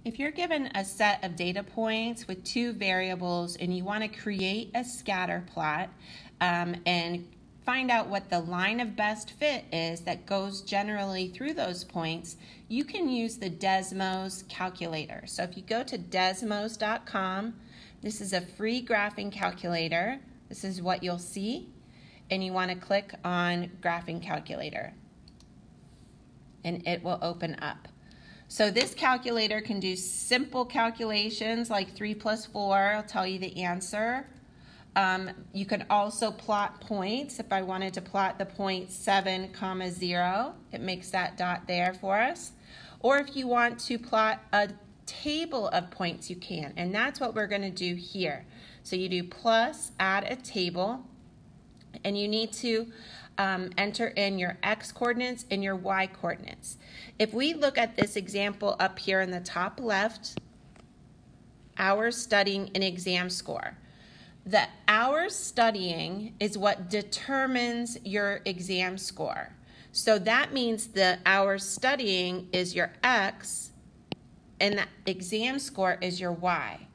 If you're given a set of data points with two variables and you want to create a scatter plot and find out what the line of best fit is that goes generally through those points, you can use the Desmos Calculator. So if you go to desmos.com, this is a free graphing calculator. This is what you'll see, and you want to click on Graphing Calculator, and it will open up. So this calculator can do simple calculations like 3 plus 4. I'll tell you the answer. You can also plot points. If I wanted to plot the point 7, 0, it makes that dot there for us. Or if you want to plot a table of points, you can. And that's what we're going to do here. So you do plus, add a table, and you need to enter in your x coordinates and your y coordinates. If we look at this example up here in the top left, hours studying an exam score. The hours studying is what determines your exam score. So that means the hours studying is your x and the exam score is your y.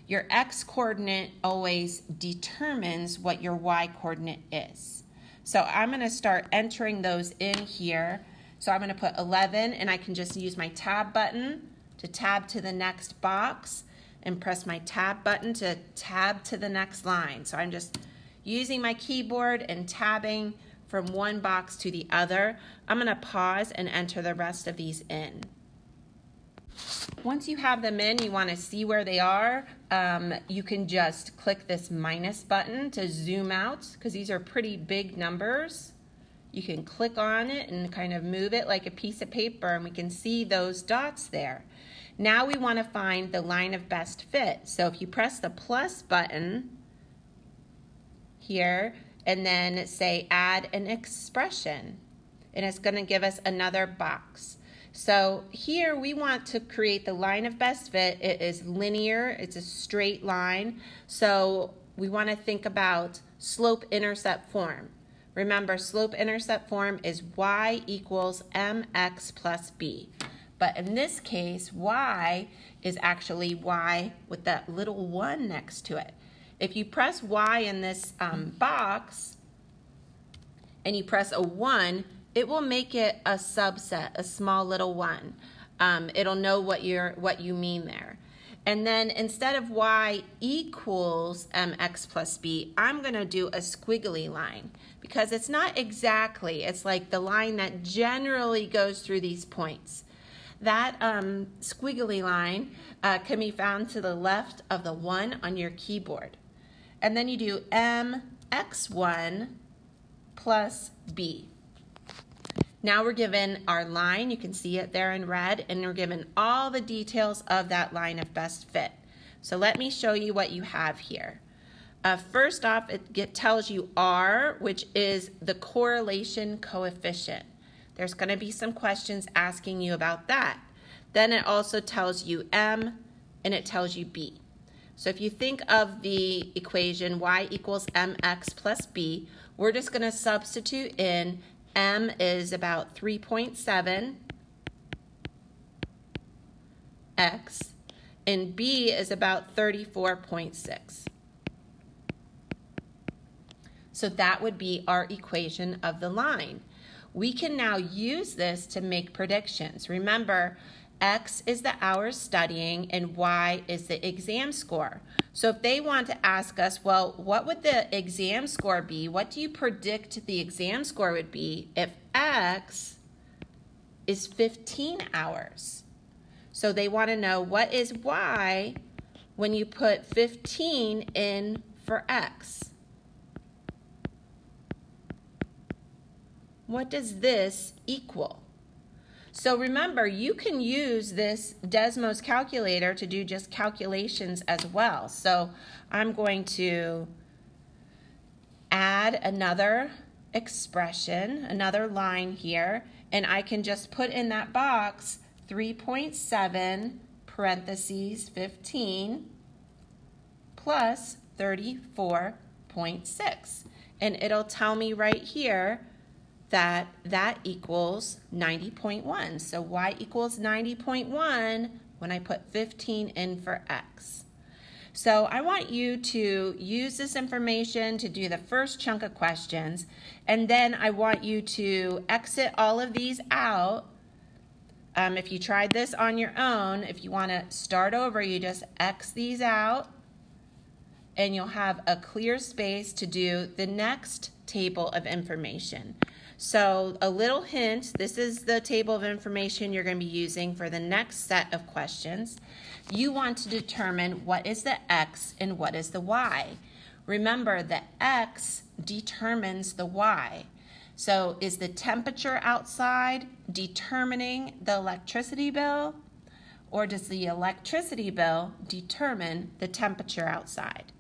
Your x coordinate always determines what your y coordinate is. So I'm going to start entering those in here. So I'm going to put 11, and I can just use my tab button to tab to the next box and press my tab button to tab to the next line. So I'm just using my keyboard and tabbing from one box to the other. I'm going to pause and enter the rest of these in. Once you have them in, you want to see where they are. You can just click this minus button to zoom out because these are pretty big numbers. You can click on it and kind of move it like a piece of paper, and we can see those dots there. Now we want to find the line of best fit. So if you press the plus button here and then say add an expression, and it's going to give us another box. So here we want to create the line of best fit. It is linear, it's a straight line. So we want to think about slope-intercept form. Remember, slope-intercept form is y equals mx plus b. But in this case, y is actually y with that little 1 next to it. If you press y in this box and you press a 1, it will make it a subset, a small little 1. It'll know what you mean there. And then instead of y equals mx plus b, I'm going to do a squiggly line because it's not exactly, it's like the line that generally goes through these points. That squiggly line can be found to the left of the 1 on your keyboard. And then you do mx1 plus b. Now we're given our line, you can see it there in red, and we're given all the details of that line of best fit. So let me show you what you have here. First off, it tells you R, which is the correlation coefficient. There's going to be some questions asking you about that. Then it also tells you M, and it tells you B. So if you think of the equation y equals mx plus b, we're just going to substitute in M is about 3.7 x, and B is about 34.6. So that would be our equation of the line. We can now use this to make predictions. Remember, X is the hours studying and Y is the exam score. So if they want to ask us, well, what would the exam score be? What do you predict the exam score would be if X is 15 hours? So they want to know what is Y when you put 15 in for X. What does this equal? So remember, you can use this Desmos calculator to do just calculations as well. So I'm going to add another expression, another line here, and I can just put in that box 3.7 parentheses 15 plus 34.6. And it'll tell me right here that equals 90.1. So y equals 90.1 when I put 15 in for x. So I want you to use this information to do the first chunk of questions, and then I want you to exit all of these out. If you tried this on your own, if you want to start over, you just X these out, and you'll have a clear space to do the next table of information. So a little hint, this is the table of information you're going to be using for the next set of questions. You want to determine what is the X and what is the Y. Remember, the X determines the Y. So is the temperature outside determining the electricity bill, or does the electricity bill determine the temperature outside?